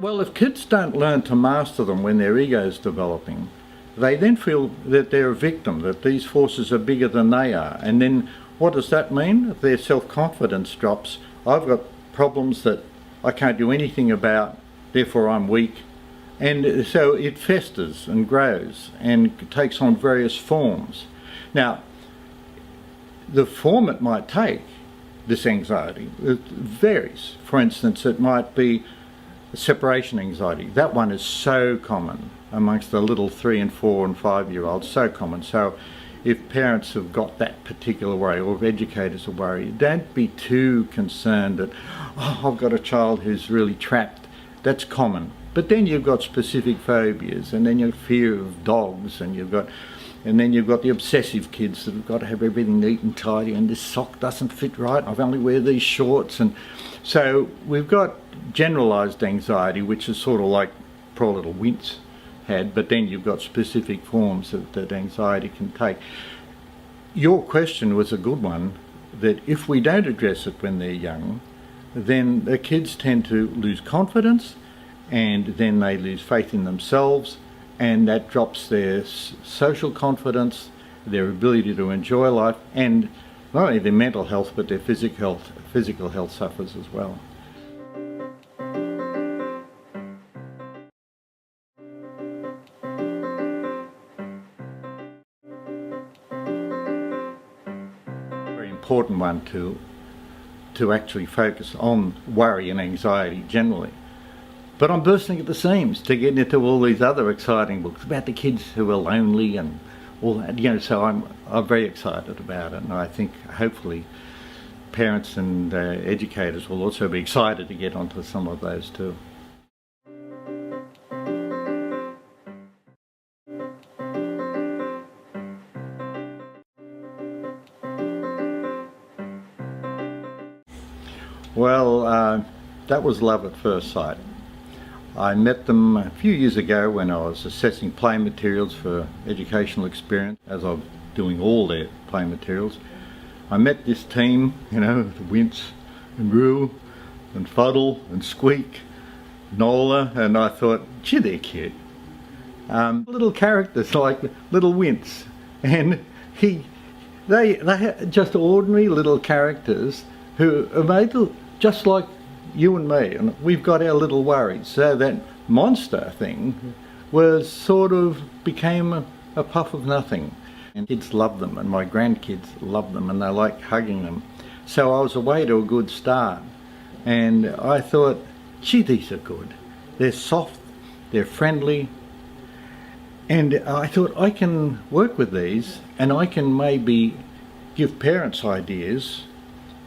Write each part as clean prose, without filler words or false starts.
Well, if kids don't learn to master them when their ego's developing, they then feel that they're a victim, that these forces are bigger than they are. And then what does that mean? Their self-confidence drops. I've got problems that I can't do anything about, therefore I'm weak. And so it festers and grows and takes on various forms. Now, the form it might take, this anxiety, it varies. For instance, it might be separation anxiety. That one is so common amongst the little 3 and 4 and 5-year-olds, so common. So if parents have got that particular worry, or if educators are worried, don't be too concerned that, oh, I've got a child who's really trapped. That's common. But then you've got specific phobias, and then your fear of dogs, and then you've got the obsessive kids that have got to have everything neat and tidy, and this sock doesn't fit right, I've only wear these shorts. And so we've got generalised anxiety, which is sort of like poor little Wince had, but then you've got specific forms that anxiety can take. Your question was a good one, that if we don't address it when they're young, then the kids tend to lose confidence, and then they lose faith in themselves, and that drops their social confidence, their ability to enjoy life, and not only their mental health but their physical health suffers as well. Very important one to actually focus on worry and anxiety generally. But I'm bursting at the seams to get into all these other exciting books about the kids who are lonely and all that, so I'm very excited about it, and I think hopefully parents and educators will also be excited to get onto some of those too. Well, that was love at first sight. I met them a few years ago when I was assessing play materials for educational experience, as I'm doing all their play materials. I met this team, Wince and Roo and Fuddle and Squeak, Nola, and I thought, gee, they're cute. Little characters like little Wince, and they are just ordinary little characters who are made just like you and me, and we've got our little worries. So that monster thing was became a puff of nothing. And kids love them, and my grandkids love them, and they like hugging them. So I was away to a good start, and I thought, gee, these are good. They're soft, they're friendly, and I thought I can work with these, and I can maybe give parents ideas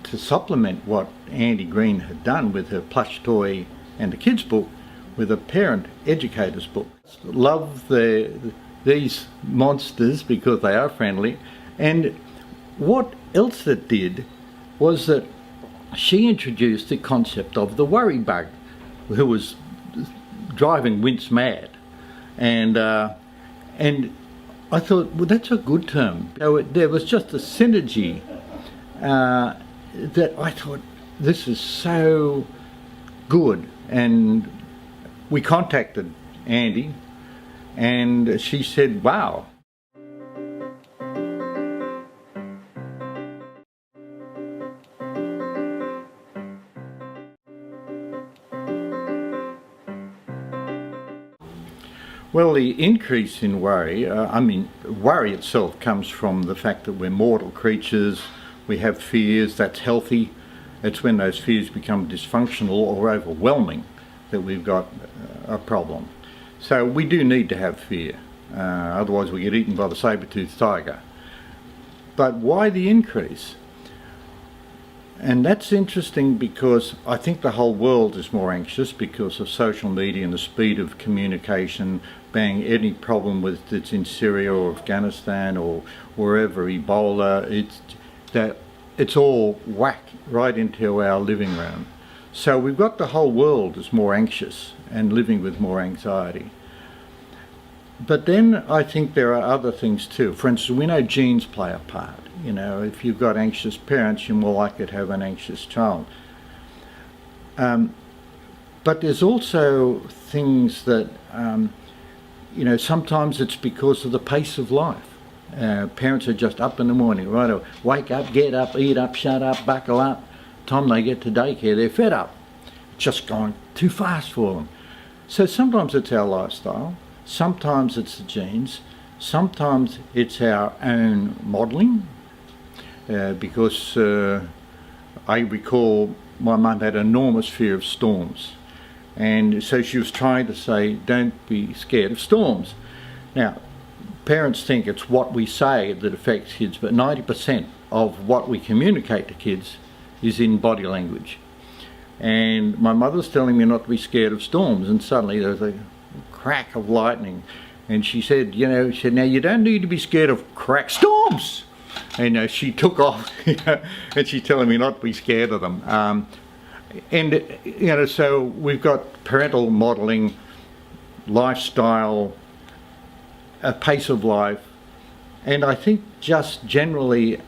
to supplement what Andi Green had done with her plush toy and the kids book with a parent educator's book. Love these monsters because they are friendly, and what else it did was that she introduced the concept of the Worrybug, who was driving Wince mad, and I thought, well, that's a good term. So there was just a synergy that I thought, this is so good. And we contacted Andi, and she said, wow. Well, the increase in worry, worry itself comes from the fact that we're mortal creatures. We have fears. That's healthy. It's when those fears become dysfunctional or overwhelming that we've got a problem. So we do need to have fear, otherwise we get eaten by the saber-toothed tiger. But why the increase? And that's interesting because I think the whole world is more anxious because of social media and the speed of communication. Bang, any problem with it's in Syria or Afghanistan or wherever, Ebola, it's all whack right into our living room. So we've got the whole world is more anxious and living with more anxiety. But then I think there are other things too. For instance, we know genes play a part. If you've got anxious parents, you're more likely to have an anxious child. But there's also things that, sometimes it's because of the pace of life. Parents are just up in the morning, right? Wake up, get up, eat up, shut up, buckle up. Time they get to daycare, they're fed up. It's just gone too fast for them. So sometimes it's our lifestyle, sometimes it's the genes, sometimes it's our own modelling, because I recall my mum had an enormous fear of storms, and so she was trying to say, don't be scared of storms. Now, parents think it's what we say that affects kids, but 90% of what we communicate to kids is in body language. And my mother's telling me not to be scared of storms, and suddenly there's a crack of lightning, and she said, now you don't need to be scared of crack storms. And she took off, and she's telling me not to be scared of them. So we've got parental modelling, lifestyle, a pace of life, and I think just generally,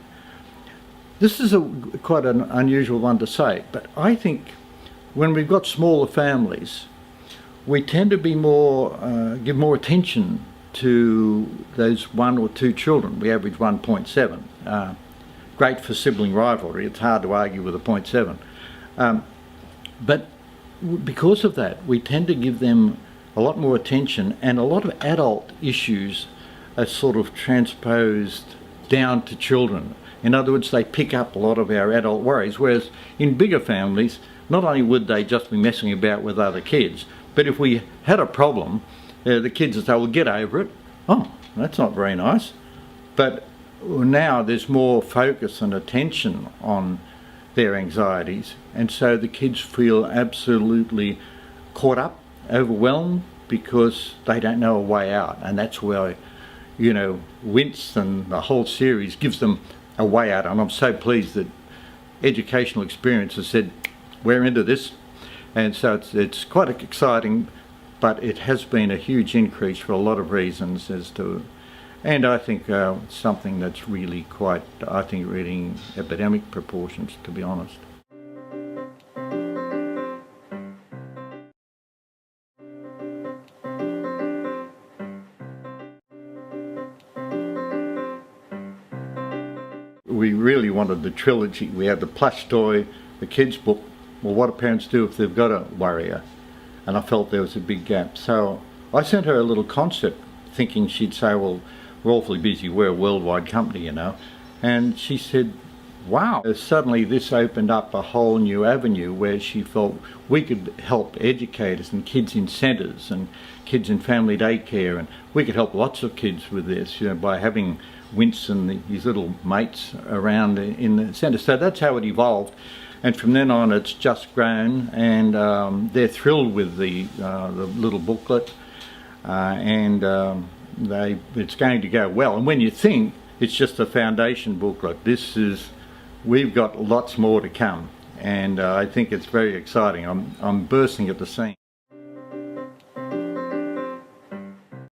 this is quite an unusual one to say, but I think when we've got smaller families, we tend to be give more attention to those 1 or 2 children. We average 1.7. Great for sibling rivalry. It's hard to argue with a 0.7. But because of that, we tend to give them a lot more attention, and a lot of adult issues are sort of transposed down to children. In other words, they pick up a lot of our adult worries, whereas in bigger families, not only would they just be messing about with other kids, but if we had a problem, the kids would say, well, get over it. Oh, that's not very nice. But now there's more focus and attention on their anxieties, and so the kids feel absolutely caught up, overwhelmed, because they don't know a way out. And that's where, Wince and the whole series gives them a way out. And I'm so pleased that Educational Experience has said, we're into this. And so it's quite exciting, but it has been a huge increase for a lot of reasons and I think something that's really quite, reaching epidemic proportions, to be honest. We really wanted the trilogy. We had the plush toy, the kids' book. Well, what do parents do if they've got a worrier? And I felt there was a big gap. So I sent her a little concept, thinking she'd say, well, we're awfully busy, we're a worldwide company, And she said, wow. Suddenly this opened up a whole new avenue where she felt we could help educators and kids in centres and kids in family daycare, and we could help lots of kids with this, by having Wince and his little mates around in the centre. So that's how it evolved. And from then on, it's just grown, and they're thrilled with the little booklet, it's going to go well. And when you think it's just a foundation booklet, we've got lots more to come, and I think it's very exciting. I'm bursting at the seams.